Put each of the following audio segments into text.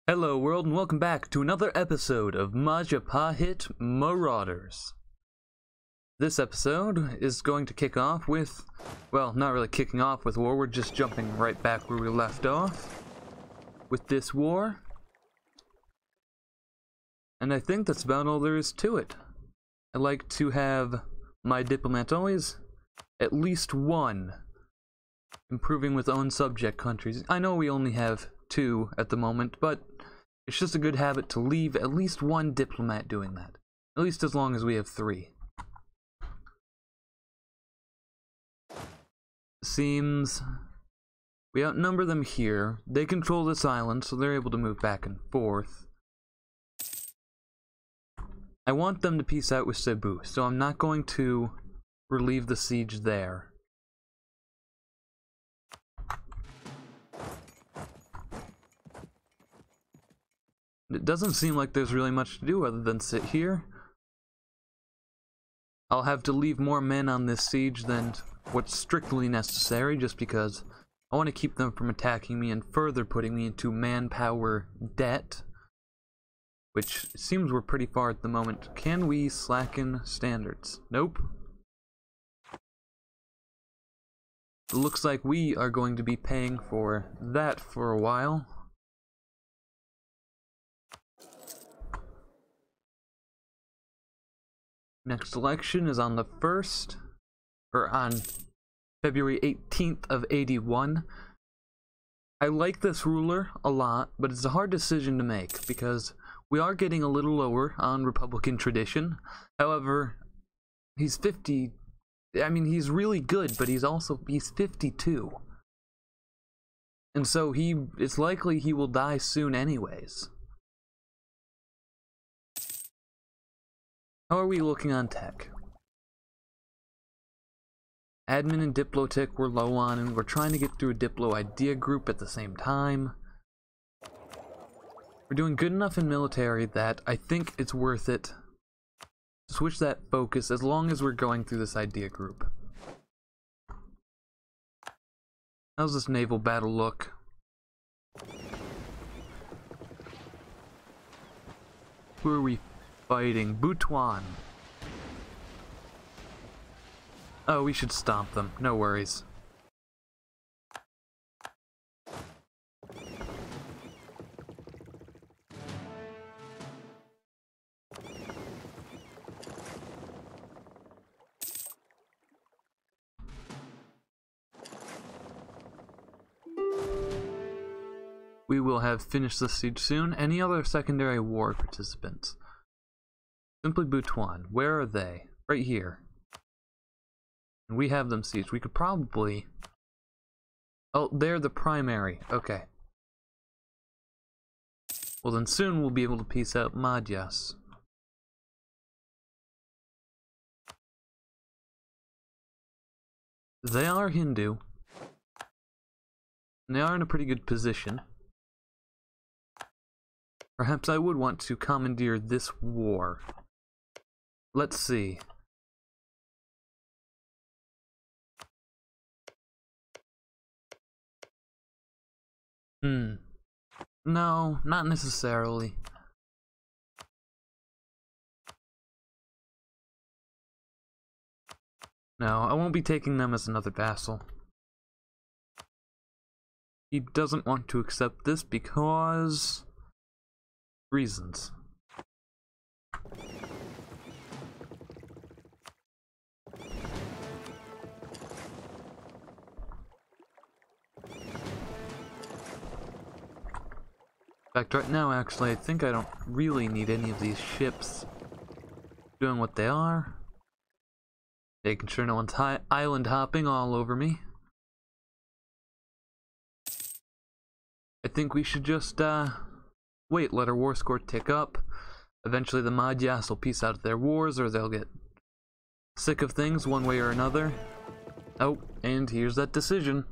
Hello world and welcome back to another episode of Majapahit Marauders. This episode is going to kick off with, well, not really kicking off with war, we're just jumping right back where we left off with this war. And I think that's about all there is to it. I like to have my diplomat always at least one improving with own subject countries. I know we only have 2 at the moment, but it's just a good habit to leave at least one diplomat doing that. At least as long as we have 3. Seems we outnumber them here. They control this island, so they're able to move back and forth. I want them to peace out with Cebu, so I'm not going to relieve the siege there. It doesn't seem like there's really much to do other than sit here. I'll have to leave more men on this siege than what's strictly necessary, just because I want to keep them from attacking me and further putting me into manpower debt, which it seems we're pretty far at the moment. Can we slacken standards? Nope. It looks like we are going to be paying for that for a while. Next election is on the 1st, or on February 18th of 81. I like this ruler a lot, but it's a hard decision to make, because we are getting a little lower on Republican tradition. However, he's 50, I mean, he's really good, but he's 52. And so it's likely he will die soon anyways. How are we looking on tech? Admin and Diplotech we're low on, and we're trying to get through a Diplo idea group at the same time. We're doing good enough in military that I think it's worth it to switch that focus as long as we're going through this idea group. How's this naval battle look? Who are we fighting? Butuan. Oh, we should stomp them. No worries. We will have finished the siege soon. Any other secondary war participants? Simply Butuan. Where are they? Right here. And we have them sieged. We could probably... Oh, they're the primary. Okay. Well, then soon we'll be able to peace out Madhyas. They are Hindu. And they are in a pretty good position. Perhaps I would want to commandeer this war. Let's see. No, not necessarily. No, I won't be taking them as another vassal. He doesn't want to accept this because... reasons. In fact, right now, actually, I think I don't really need any of these ships doing what they are. Making sure no one's island hopping all over me. I think we should just, wait, let our war score tick up. Eventually the Madhyas will peace out of their wars, or they'll get sick of things one way or another. Oh, and here's that decision.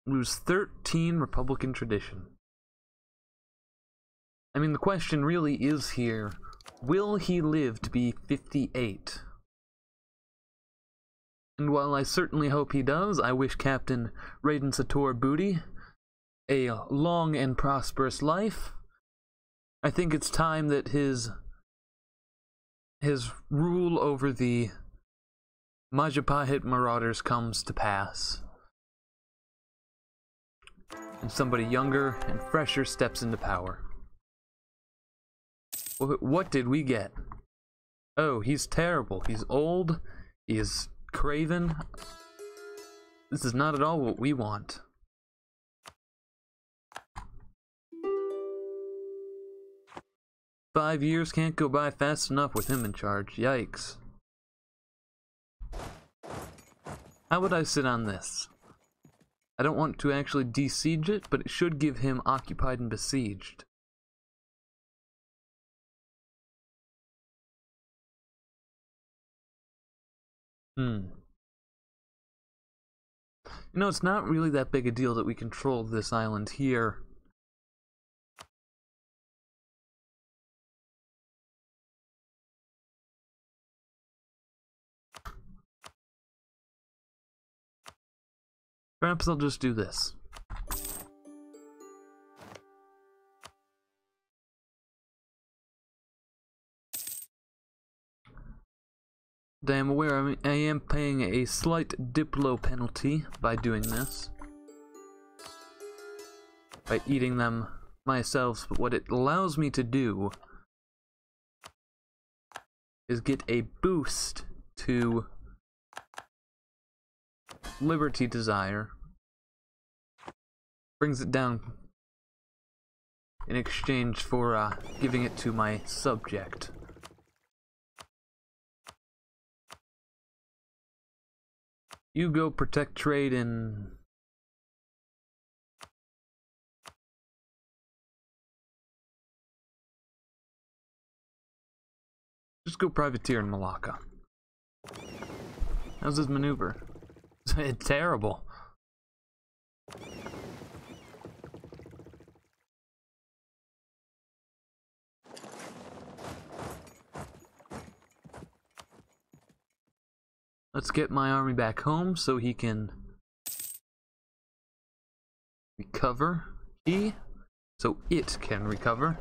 Lose 13 Republican tradition. I mean, the question really is here, will he live to be 58? And while I certainly hope he does, I wish Captain Raiden Sator Booty a long and prosperous life. I think it's time that his rule over the Majapahit Marauders comes to pass, and somebody younger and fresher steps into power. What did we get? Oh, he's terrible. He's old. He is craven. This is not at all what we want. "5 years can't go by fast enough with him in charge. Yikes. How would I sit on this? I don't want to actually de-siege it, but it should give him occupied and besieged. You know, it's not really that big a deal that we control this island here. Perhaps I'll just do this. I am aware I am paying a slight diplo penalty by doing this, by eating them myself, but what it allows me to do is get a boost to Liberty Desire. Brings it down in exchange for giving it to my subject. You go protect trade in... Just go privateer in Malacca. How's this maneuver? It's terrible. Let's get my army back home so he can recover. So it can recover.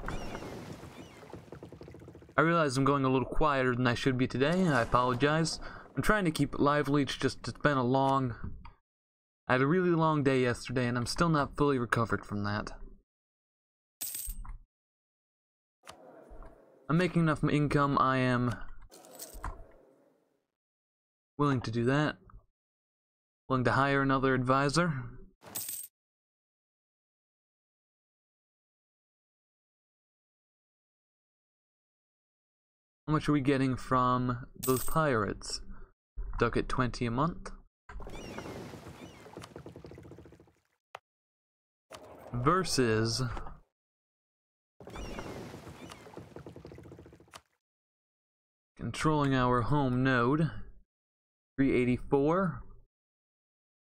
I realize I'm going a little quieter than I should be today. I apologize. I'm trying to keep it lively. It's been a long... I had a really long day yesterday, and I'm still not fully recovered from that. I'm making enough income. I am willing to do that. Willing to hire another advisor. How much are we getting from those pirates? Ducat 20 a month. Versus controlling our home node. 384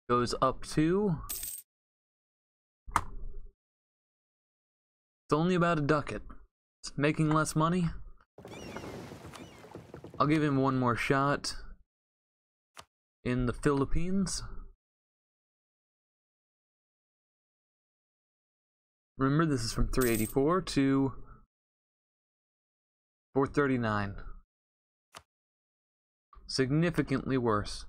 goes up to... It's only about a ducat. It's making less money. I'll give him one more shot in the Philippines. Remember, this is from 384 to 439. Significantly worse.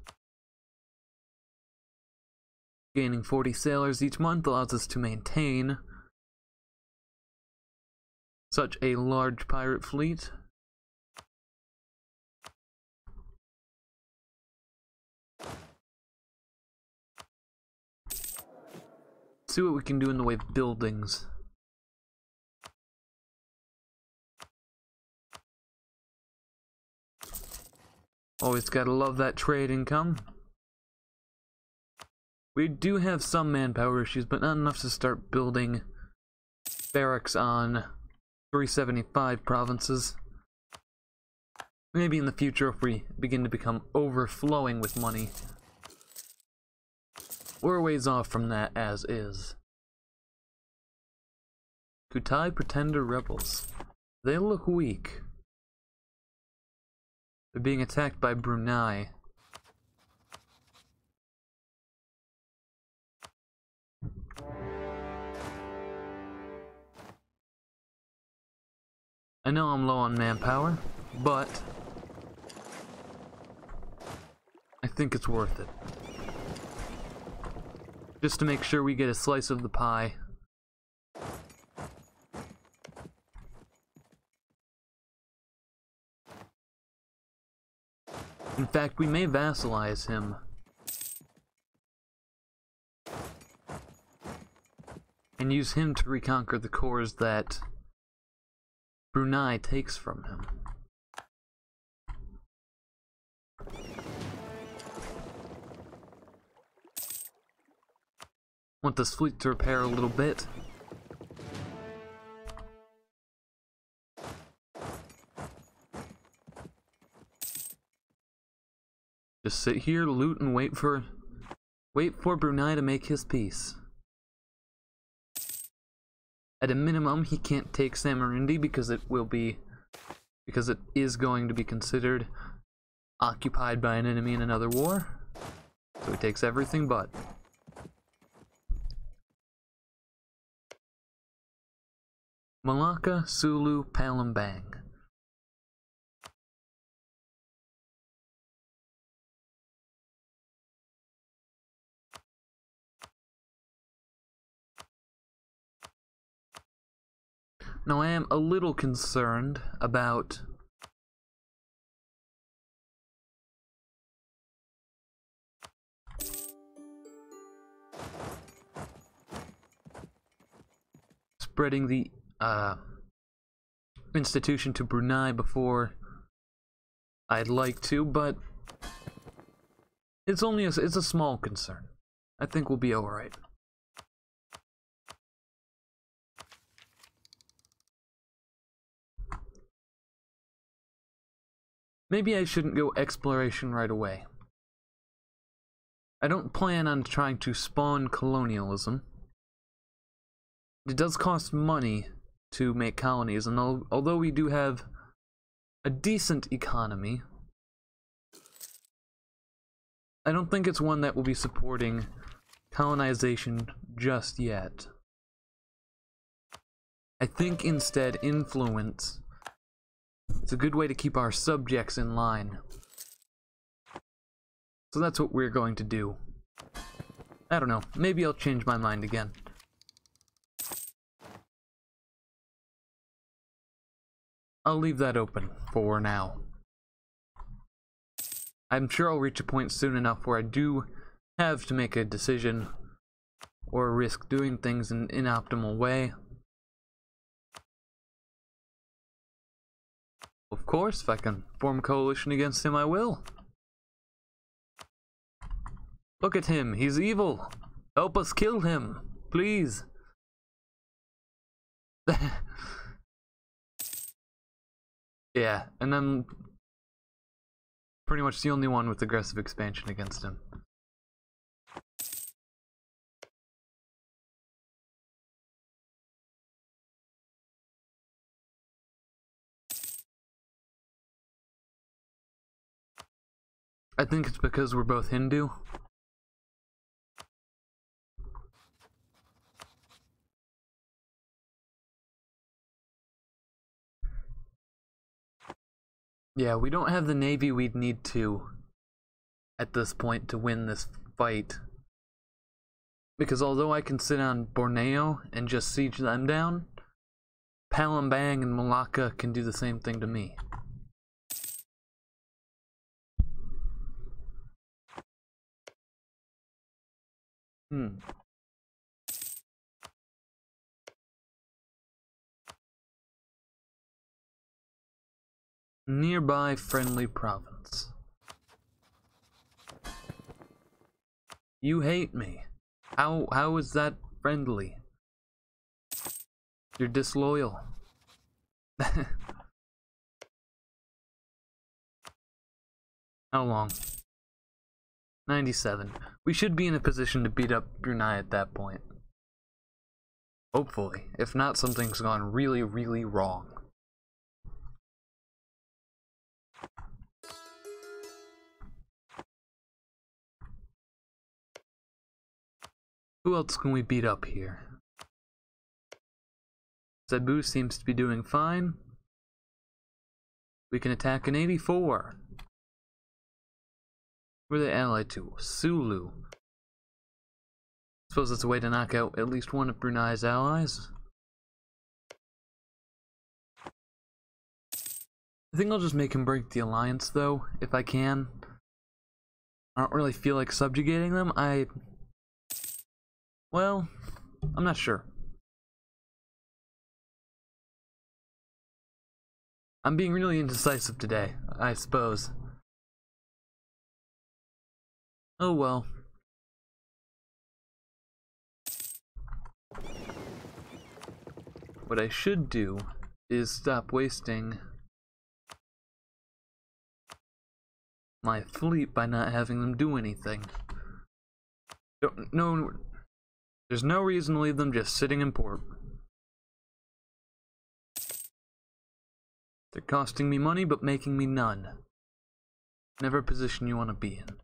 Gaining 40 sailors each month allows us to maintain such a large pirate fleet. See what we can do in the way of buildings. Always gotta love that trade income. We do have some manpower issues, but not enough to start building barracks on 375 provinces. Maybe in the future if we begin to become overflowing with money. We're a ways off from that as is. Kutai Pretender Rebels. They look weak. They're being attacked by Brunei. I know I'm low on manpower, but I think it's worth it. Just to make sure we get a slice of the pie. In fact, we may vassalize him. And use him to reconquer the cores that Brunei takes from him. Want this fleet to repair a little bit. Just sit here, loot, and wait for Brunei to make his peace. At a minimum, he can't take Samarindi because it is going to be considered occupied by an enemy in another war. So he takes everything but. Malacca, Sulu, Palembang. Now I am a little concerned about spreading the institution to Brunei before I'd like to, but it's a small concern. I think we'll be alright. Maybe I shouldn't go exploration right away. I don't plan on trying to spawn colonialism. It does cost money to make colonies, and although we do have a decent economy, I don't think it's one that will be supporting colonization just yet. I think instead influence. It's a good way to keep our subjects in line. So that's what we're going to do. I don't know, maybe I'll change my mind again. I'll leave that open for now. I'm sure I'll reach a point soon enough where I do have to make a decision or risk doing things in an inoptimal way. Of course, if I can form a coalition against him, I will. Look at him, he's evil. Help us kill him, please. Yeah, and I'm pretty much the only one with aggressive expansion against him. I think it's because we're both Hindu. Yeah, we don't have the navy we'd need to at this point to win this fight. Because although I can sit on Borneo and just siege them down, Palembang and Malacca can do the same thing to me. Nearby friendly province. You hate me. How is that friendly? You're disloyal. How long? 97. We should be in a position to beat up Brunei at that point. Hopefully. If not, something's gone really, really wrong. Who else can we beat up here? Cebu seems to be doing fine. We can attack an 84. Who are they allied to? Sulu. Suppose that's a way to knock out at least one of Brunei's allies. I think I'll just make him break the alliance, though, if I can. I don't really feel like subjugating them. Well, I'm not sure. I'm being really indecisive today, I suppose. Oh well. What I should do is stop wasting my fleet by not having them do anything. No, there's no reason to leave them just sitting in port. They're costing me money, but making me none. Never a position you want to be in.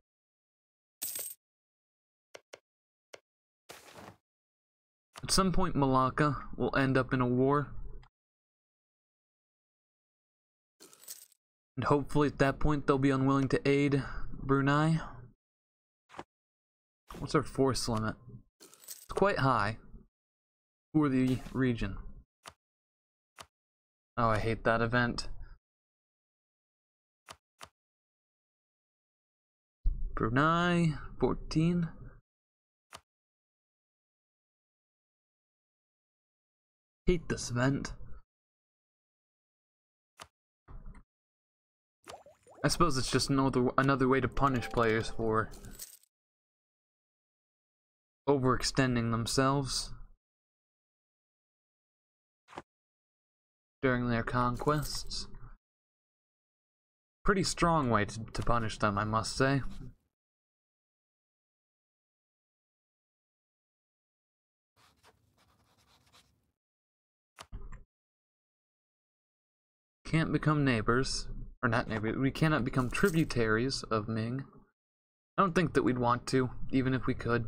At some point, Malacca will end up in a war. And hopefully at that point, they'll be unwilling to aid Brunei. What's our force limit? It's quite high for the region. Oh, I hate that event. Brunei, 14. Hate this event. I suppose it's just another way to punish players for overextending themselves during their conquests. Pretty strong way to punish them, I must say. Can't become neighbors, or not neighbors, we cannot become tributaries of Ming. I don't think that we'd want to, even if we could.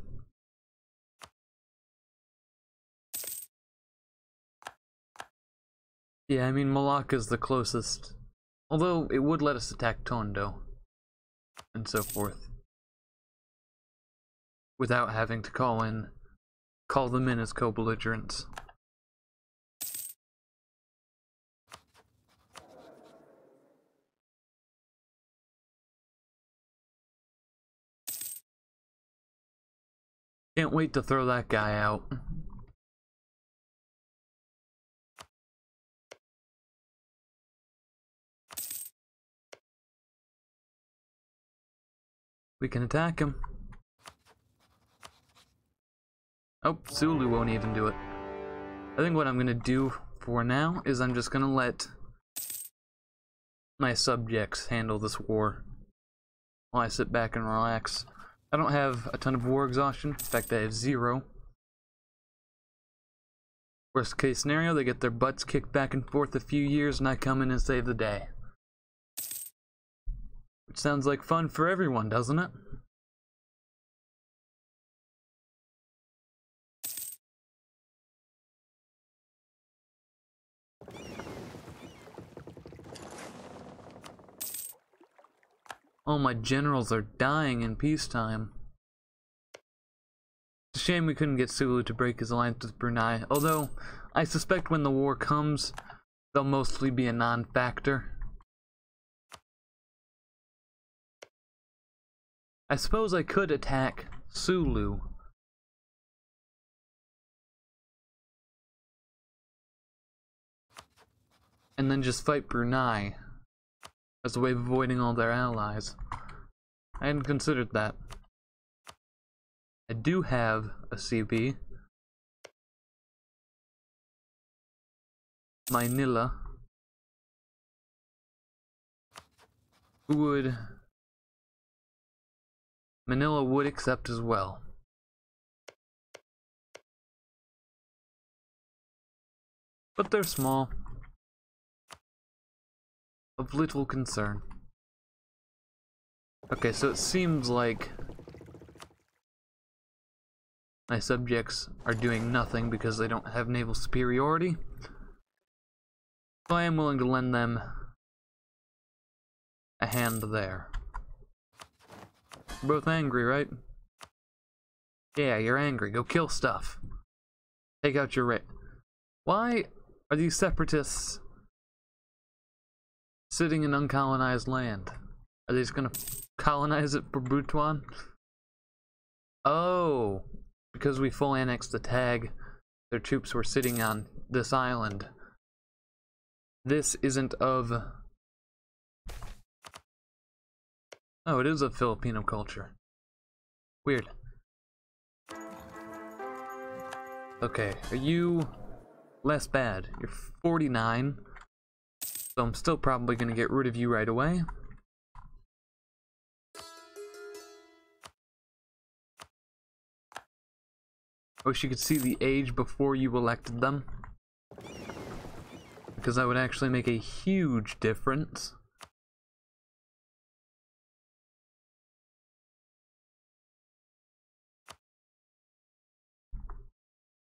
Yeah, I mean, Malacca's the closest. Although, it would let us attack Tondo. And so forth. Without having to call them in as co-belligerents. Can't wait to throw that guy out. We can attack him. Oh, Sulu won't even do it. I think what I'm gonna do for now is I'm just gonna let my subjects handle this war while I sit back and relax. I don't have a ton of war exhaustion. In fact, I have 0. Worst case scenario, they get their butts kicked back and forth a few years and I come in and save the day. Which sounds like fun for everyone, doesn't it? All my generals are dying in peacetime. It's a shame we couldn't get Sulu to break his alliance with Brunei, although I suspect when the war comes, they'll mostly be a non-factor. I suppose I could attack Sulu. And then just fight Brunei as a way of avoiding all their allies. I hadn't considered that. I do have a CB. Manila. Manila would accept as well. But they're small. Of little concern. Okay, so it seems like my subjects are doing nothing because they don't have naval superiority. So I am willing to lend them a hand there. We're both angry, right? Yeah, you're angry. Go kill stuff. Take out your Why are these separatists sitting in uncolonized land? Are they just gonna colonize it for Butuan? Oh, because we full annexed the tag, their troops were sitting on this island. This isn't of... Oh, it is of Filipino culture. Weird. Okay, are you less bad? You're 49, so I'm still probably gonna get rid of you right away. I wish you could see the age before you elected them, because that would actually make a huge difference.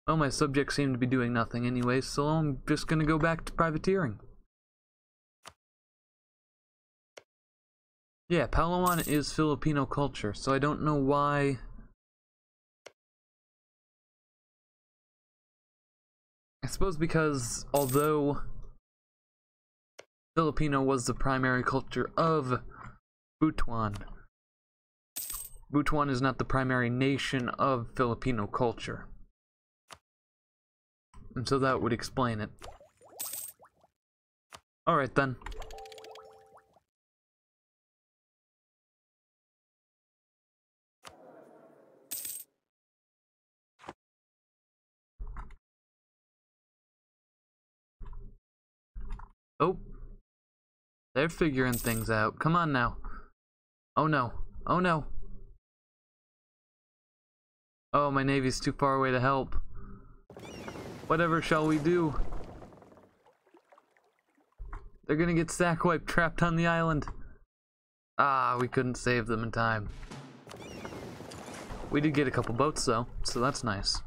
Well, my subjects seem to be doing nothing anyway, so I'm just gonna go back to privateering. Yeah, Palawan is Filipino culture, so I don't know why... I suppose because, although Filipino was the primary culture of Butuan, Butuan is not the primary nation of Filipino culture. And so that would explain it. Alright then. Oh. They're figuring things out. Come on now. Oh no. Oh no. Oh, my navy's too far away to help. Whatever shall we do? They're gonna get sack wiped, trapped on the island. Ah, we couldn't save them in time. We did get a couple boats though, so that's nice.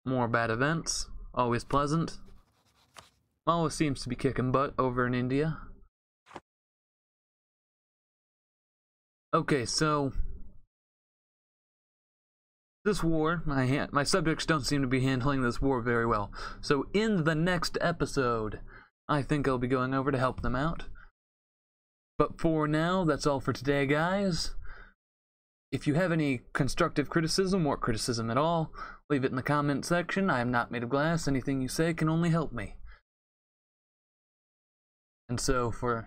More bad events, always pleasant. Always seems to be kicking butt over in India. Okay, so this war, my subjects don't seem to be handling this war very well. So in the next episode, I think I'll be going over to help them out. But for now, that's all for today, guys. If you have any constructive criticism or criticism at all, leave it in the comment section. I am not made of glass. Anything you say can only help me. And so for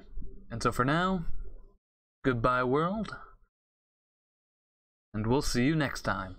now, goodbye world. And we'll see you next time.